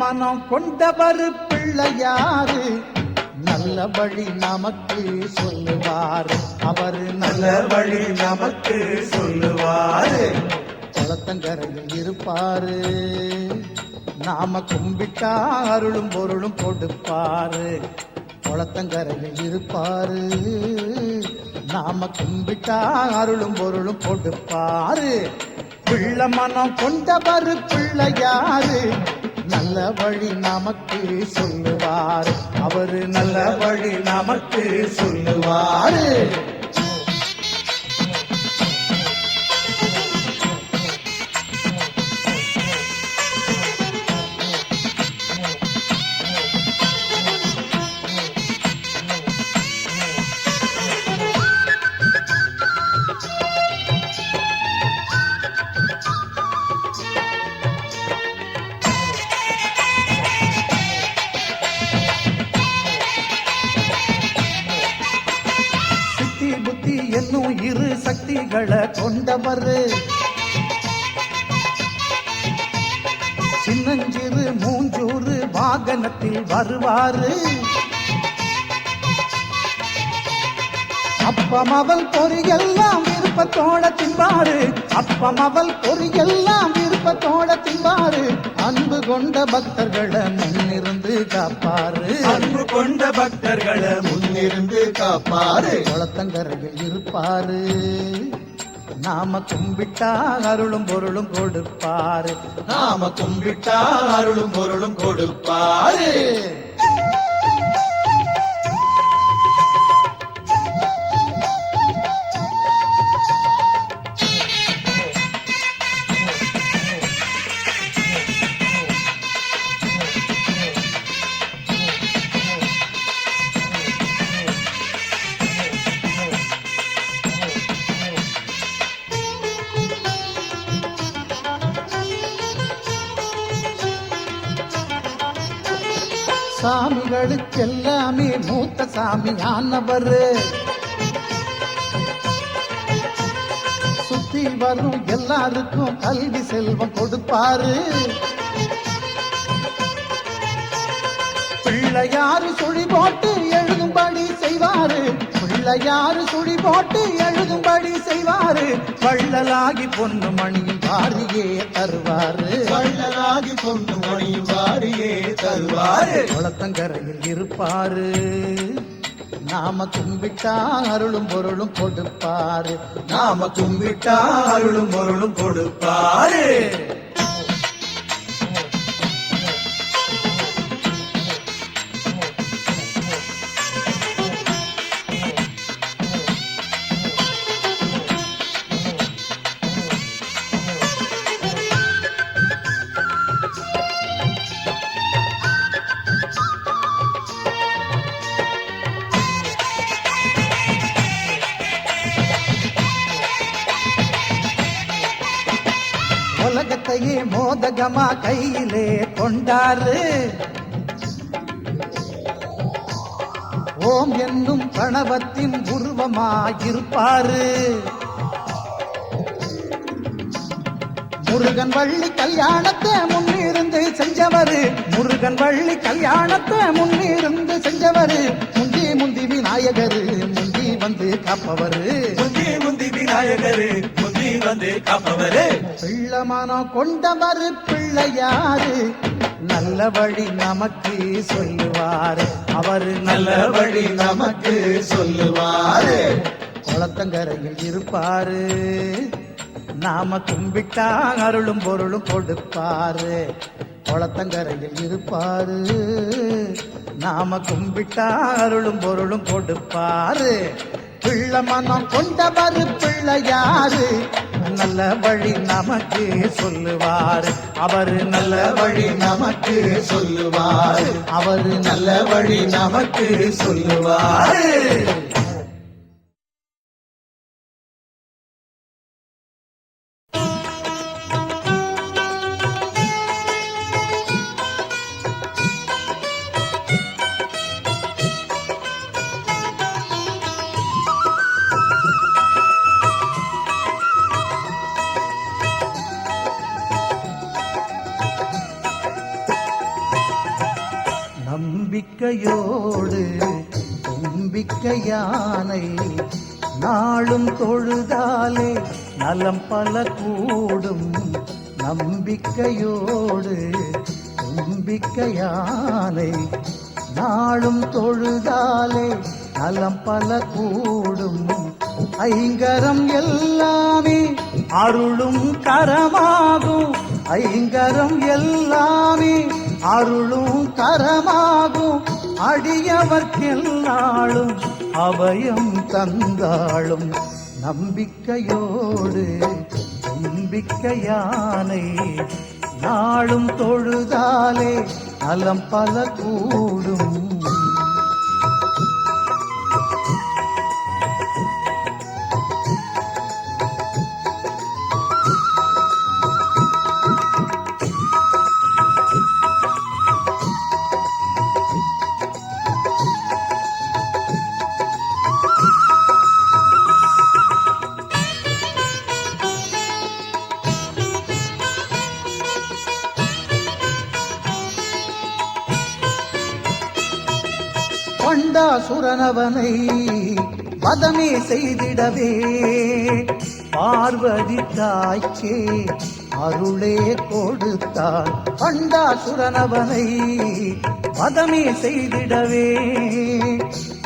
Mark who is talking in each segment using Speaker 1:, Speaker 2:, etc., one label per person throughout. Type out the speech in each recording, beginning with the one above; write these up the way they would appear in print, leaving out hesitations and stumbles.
Speaker 1: மனம் கொண்டவர் பிள்ளையாரு நல்ல வழி நமக்கு சொல்லுவாரு. அவர் நல்ல வழி நமக்கு சொல்லுவாரு. குளத்தங்கரையில் இருப்பாரு, நாம கும்பிட்டா அருளும் பொருளும் கொடுப்பாரு. குளத்தங்கரையில் இருப்பாரு, நாம கும்பிட்டா அருளும் பொருளும் கொடுப்பாரு. பிள்ளை மனம் கொண்டவர் பிள்ளையாரு நல்ல வழி நமக்கு சொல்லுவார். அவரு நல்ல வழி நமக்கு சொல்லுவாரு. என்னும் இரு சக்திகளை கொண்டவர் சின்னஞ்சிறு மூஞ்சூறு வாகனத்தில் வருவாரு. அப்பம் அவள் பொறியெல்லாம் விருப்பத்தோட தின்பாரு. அப்பம் அவள் பொறியெல்லாம் விருப்பத்தோட தின்பாரு. அன்பு கொண்ட பக்தர்களை முன்னிருந்து காப்பாரு.
Speaker 2: அன்பு கொண்ட பக்தர்களை முன்னிருந்து காப்பாரு.
Speaker 1: குளத்தங்கரையில் இருப்பாரு, நாம கும்பிட்டா அருளும் பொருளும் கொடுப்பாரு.
Speaker 2: நாம கும்பிட்டா அருளும் பொருளும் கொடுப்பாரு.
Speaker 1: சாமிகளுக்கெல்லாமே மூத்த சாமி ஆனவர். சுத்தி வரும் எல்லாருக்கும் கல்வி செல்வம் கொடுப்பாரு. பிள்ளையாரு சுழி போட்டு எழுதும்படி செய்வாரு. பிள்ளையாரு சுழி போட்டு எழுதும்படி செய்வாரு. வள்ளலாகி பொண்ணு மணியும் வாரியே தருவாரு.
Speaker 2: வள்ளலாகி பொண்ணு மணியும் வாரியே தருவாரு.
Speaker 1: குளத்தங்கரையில் இருப்பாரு, நாம கும்பிட்டா அருளும் பொருளும் கொடுப்பாரு.
Speaker 2: நாம கும்பிட்டா அருளும் பொருளும் கொடுப்பாரு.
Speaker 1: உலகத்தையே மோதகமா கையிலே கொண்டாரு. ஓம் என்னும் பிரணவத்தின் உருவமாயிருப்பாரு. முருகன் வள்ளி கல்யாணத்தை முன்னிருந்து செஞ்சவரு. முருகன் வள்ளி கல்யாணத்தை முன்னிருந்து செஞ்சவரு. முந்தி முந்தி விநாயகரு முந்தி வந்து காப்பவரு.
Speaker 2: முந்தி முந்தி விநாயகரு முந்தி வந்து காப்பவரு.
Speaker 1: பிள்ளை மனம் கொண்டவர் பிள்ளையாரு நல்ல வழி நமக்கு சொல்லுவாரு. அவரு
Speaker 2: நல்ல வழி நமக்கு சொல்லுவாரு.
Speaker 1: குளத்தங்கரையில் இருப்பாரு, நாம கும்பிட்டா அருளும் பொருளும் கொடுப்பாரு. குளத்தங்கரையில் இருப்பாரு, நாம கும்பிட்டா அருளும் பொருளும் கொடுப்பாரு. பிள்ளை மனம் கொண்டவர் பிள்ளையாரு நல்ல வழி நமக்கு சொல்லுவாரு. அவரு நல்ல வழி நமக்கு சொல்லுவாரு. அவரு நல்ல வழி நமக்கு சொல்லுவாரு. நம்பிக்கையோடு தும்பிக்கை யானை நாளும் தொழுதாலே நலம் பல கூடும். நம்பிக்கையோடு தும்பிக்கை யானை நாளும் தொழுதாலே நலம் பல கூடும். ஐங்கரம் எல்லாமே அருளும் கரமாகும். ஐங்கரம் எல்லாமே அருளும் கரமாகும். அடியவர்க்கெல்லாளும் அபயம் தந்தாளும். நம்பிக்கையோடு தும்பிக்கை யானை நாளும் தொழுதாலே நலம் பல கூடும். பண்டாசுரனவனை வதமே செய்திடவே பார்வதி தாய்க்கே அருளே கொடுத்தான். பண்டாசுரனவனை வதமே செய்திடவே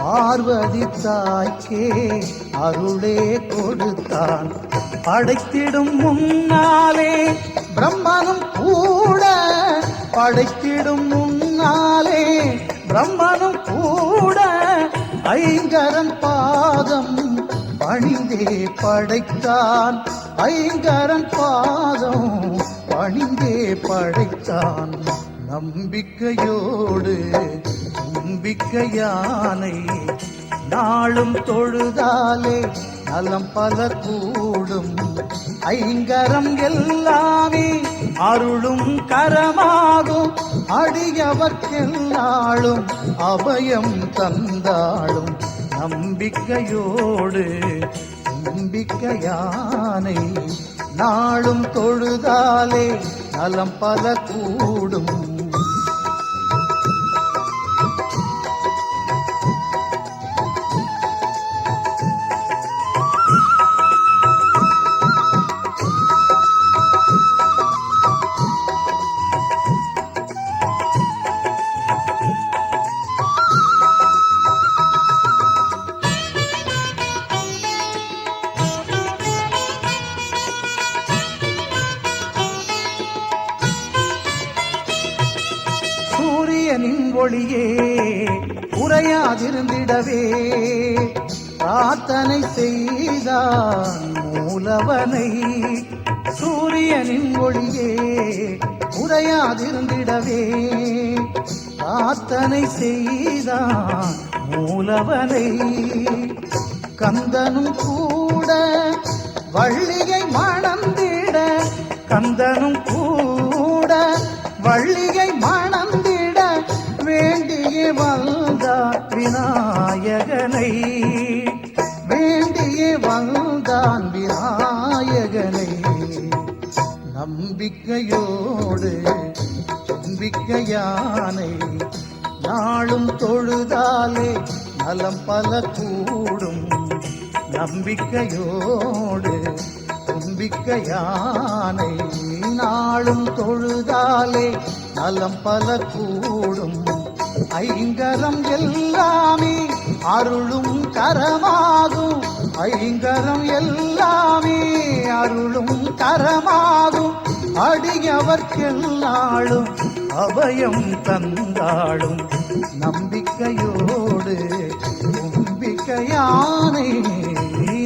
Speaker 1: பார்வதி தாய்க்கே அருளே கொடுத்தான். படைத்திடும் முன்னாலே பிரம்மனும் கூட படைத்திடும் முன்னாலே பிரம்மனும் கூட ஐங்கரன் பாதம் பணிந்தே படைத்தான். ஐங்கரன் பாதம் பணிந்தே படைத்தான். நம்பிக்கையோடு தும்பிக்கை யானை நாளும் தொழுதாலே நலம் பல கூடும். ஐங்கரம் எல்லாமே அருளும் கரமாகும். அடியவர்க்கெல்லாளும் அபயம் தந்தாளும். நம்பிக்கையோடு தும்பிக்கை யானை நாளும் தொழுதாலே நலம் பல கூடும். சூரியனின் ஒளியே உறையாதிருந்திடவே பிரார்த்தனை செய்தான் மூலவனை. சூரியனின் ஒளியே உறையாதிருந்திடவே பிரார்த்தனை செய்தான் மூலவனை. கந்தனும் கூட வள்ளியை மணந்திட கந்தனும் கூட வள்ளியை மணந்திட வேண்டியே வந்தான் விநாயகனை. வேண்டியே வந்தான் விநாயகனை. நம்பிக்கையோடு தும்பிக்கை யானை நாளும் தொழுதாலே நலம் பல கூடும். நம்பிக்கையோடு தும்பிக்கை யானை நாளும் தொழுதாலே நலம் பல கூடும். ஐங்கரம் எல்லாமே அருளும் கரமாகும். ஐங்கரம் எல்லாமே அருளும் கரமாகும். அடியவர்க்கெல்லாளும் அபயம் தந்தாளும். நம்பிக்கையோடு தும்பிக்கை யானை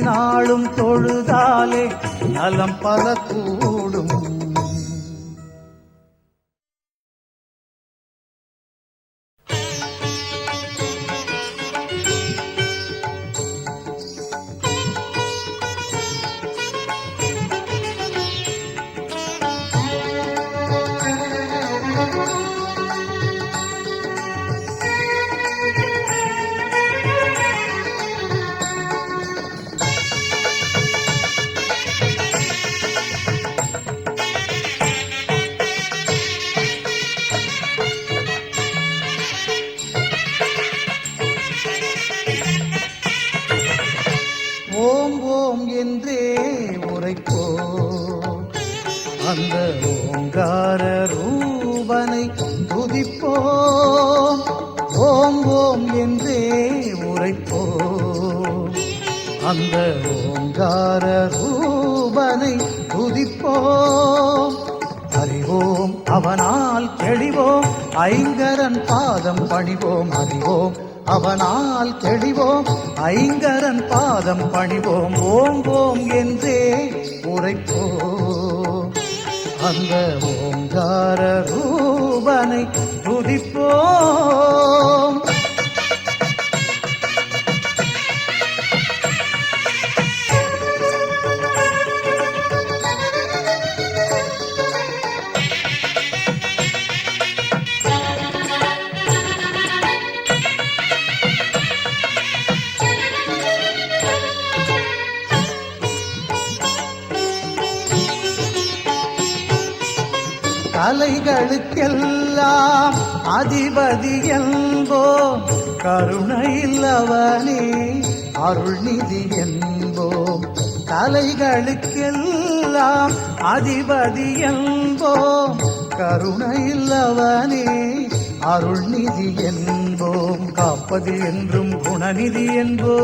Speaker 1: நாளும் தொழுதாலே நலம் பல கூடும். ஓம் ஓம் என்றே உரைப்போம் அந்த ஓங்கார ரூபனை துதிப்போம் ஓம் ஓம் என்றே உரைப்போம் அந்த ஓங்கார ரூபனை துதிப்போம் அறிவோம் அவனால் தெளிவோம் ஐங்கரன் பாதம் பணிவோம் அறிவோம் அவனால் தெளிவோம் ஐங்கரன் பாதம் பணிவோம் ஓம் ஓம் என்றே உரைப்போம் அந்த ஓங்கார ரூபனை துதிப்போம் கலைகளுக்கெல்லாம் அதிபதி என்போம் கருணையில்லவனே அருள்நிதி என்போம் கலைகளுக்கெல்லாம் அதிபதி என்போம் கருணையில்லவனே அருள்நிதி என்போம் காப்பது என்றும் குணநிதி என்போம்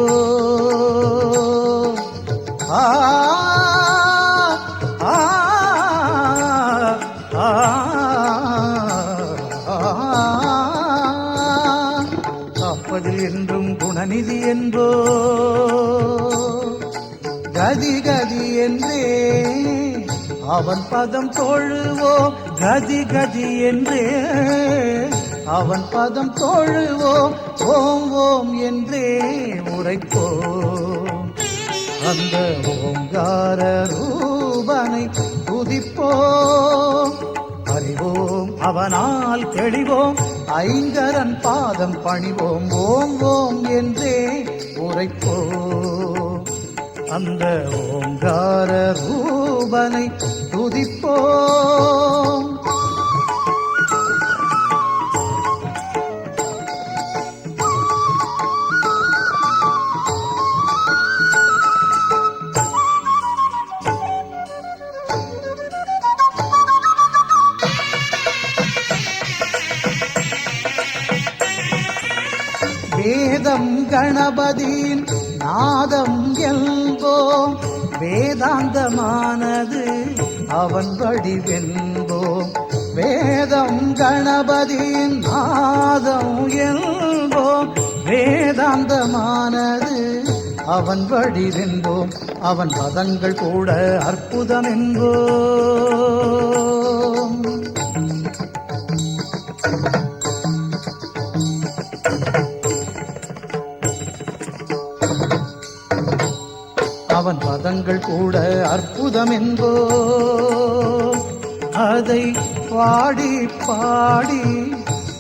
Speaker 1: ஆ ஆ காப்பதில் என்றும் குணநிதி என்போ கதி கதி என்றே அவன் பதம் தொழுவோம் கதி கதி என்றே அவன் பதம் தொழுவோம் ஓம் ஓம் என்றே உரைப்போம் அந்த ஓங்கார ரூபனை துதிப்போம் அறிவோம் அவனால் தெளிவோம் ஐங்கரன் பாதம் பணிவோம் ஓம் ஓம் என்றே உரைப்போம் அந்த ஓங்கார ரூபனை துதிப்போம் வேதம் கணபதியின் நாதம் என்போம் வேதாந்தமானது அவன் வடிவென்போம் வேதம் கணபதியின் நாதம் என்போம் வேதாந்தமானது அவன் வடிவென்போம் அவன் பதங்கள் கூட அற்புதம் என்போம் அவன் பதங்கள் கூட அற்புதம் என்போம் அதை பாடி பாடி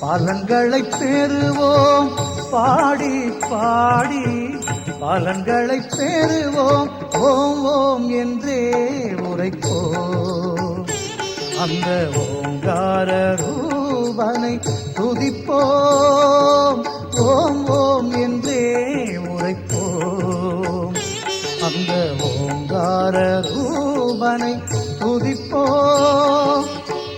Speaker 1: பலன்களை பெறுவோம் பாடி பாடி பலன்களை பெறுவோம் ஓம் ஓம் என்றே உரைப்போம் அந்த ஓங்கார ரூபனை துதிப்போம் ஓம் ஓம் என்றே உரைப்போம் அந்த ஓங்கார ரூபனை துதிப்போம்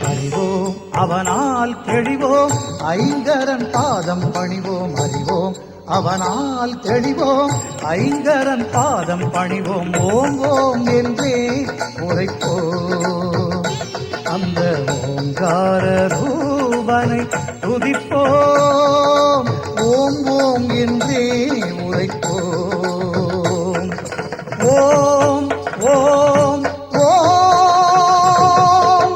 Speaker 1: அறிவோம் அவனால் தெளிவோம் ஐங்கரன் பாதம் பணிவோம் அறிவோம் அவனால் தெளிவோம் ஐங்கரன் பாதம் பணிவோம் ஓம் ஓம் என்றே உரைப்போம் அந்த ஓங்கார ரூபனை துதிப்போம் ஓம் ஓம் என்றே உரைப்போம் ஓம் ஓம் ஓம்.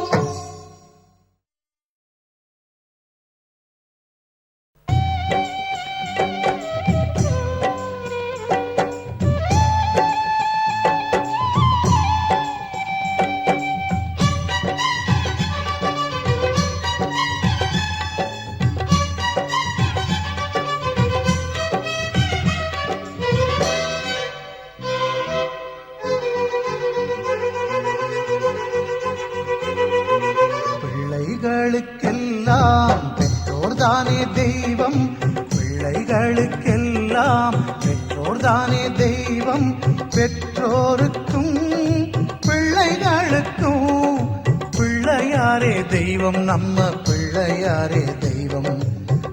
Speaker 1: பிள்ளைகளுக்கெல்லாம் பெற்றோர்தானே தெய்வம் பிள்ளைகளுக்கெல்லாம் பெற்றோர்தானே தெய்வம் பெற்றோருக்கும் பிள்ளைகளுக்கும். பிள்ளையாரே தெய்வம் நம்ம பிள்ளையாரே தெய்வம்,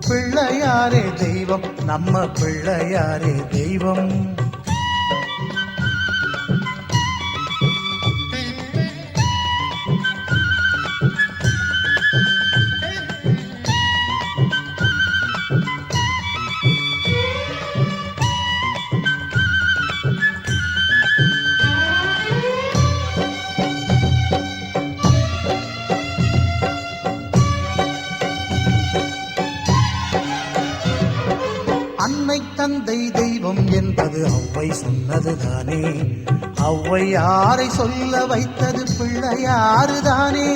Speaker 1: பிள்ளையாரே தெய்வம் நம்ம பிள்ளையாரே தெய்வம். அன்னை தந்தை தெய்வம் என்பது ஔவை சொன்னதுதானே, ஔவையாரை சொல்ல வைத்தது பிள்ளையாறுதானே.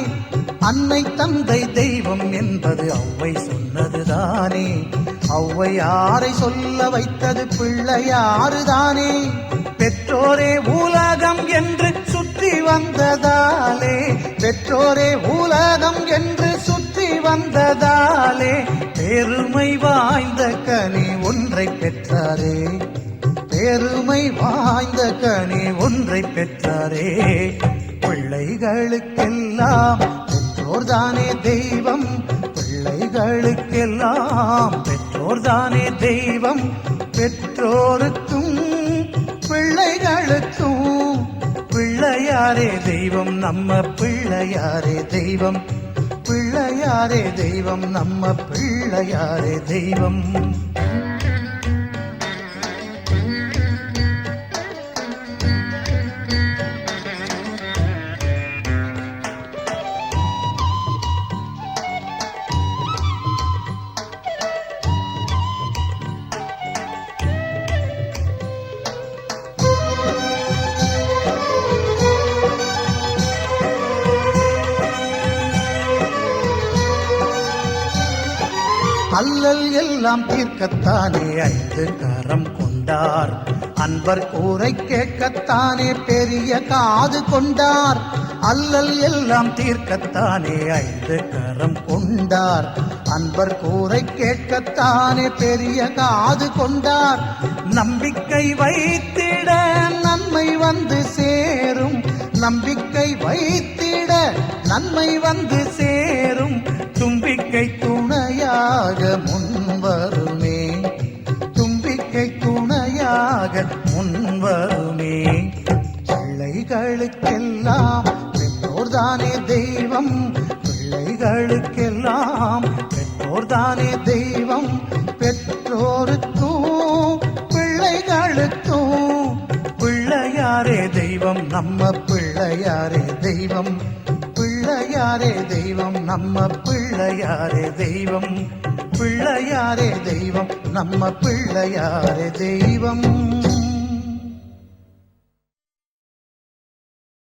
Speaker 1: அன்னை தந்தை தெய்வம் என்பது ஔவை சொன்னதுதானே, ஔவையாரை சொல்ல வைத்தது பிள்ளையாறுதானே. பெற்றோரே உலகம் என்று சுற்றி வந்ததாலே, பெற்றோரே உலகம் என்று சுற்றி வந்ததாலே பெருமை வாய்ந்த கனி ஒன்றை பெற்றாரே, பெருமை வாய்ந்த கனி ஒன்றை பெற்றாரே. பிள்ளைகளுக்கெல்லாம் பெற்றோர்தானே தெய்வம், பிள்ளைகளுக்கெல்லாம் பெற்றோர்தானே தெய்வம். பெற்றோருக்கும் பிள்ளைகளுக்கும் பிள்ளையாரே தெய்வம் நம்ம பிள்ளையாரே தெய்வம், பிள்ளையாரே தெய்வம் நம்ம பிள்ளையாரே தெய்வம். அல்லல் எல்லாம் தீர்க்கத்தானே ஐந்து கரம் கொண்டார், அன்பர் கூரை கேட்கத்தானே பெரிய காது கொண்டார். அல்லல் எல்லாம் தீர்க்கத்தானே ஐந்து கரம் கொண்டார், அன்பர் கூரை கேட்கத்தானே பெரிய காது கொண்டார். நம்பிக்கை வைத்திட நன்மை வந்து சேரும், நம்பிக்கை வைத்திட நன்மை வந்து சேரும். தும்பிக்கை துணையாக முன்வருமே, தும்பிக்கை துணையாக முன்வருமே. பிள்ளைகளுக்கெல்லாம் பெற்றோர்தானே தெய்வம், பிள்ளைகளுக்கெல்லாம் பெற்றோர்தானே தெய்வம். பெற்றோருக்கும் பிள்ளைகளுக்கும் பிள்ளையாரே தெய்வம் நம்ம பிள்ளையாரே தெய்வம், பிள்ளையாரே தெய்வம் நம்ம பிள்ளையாரே தெய்வம், பிள்ளையாரே தெய்வம் நம்ம பிள்ளையாரே தெய்வம்.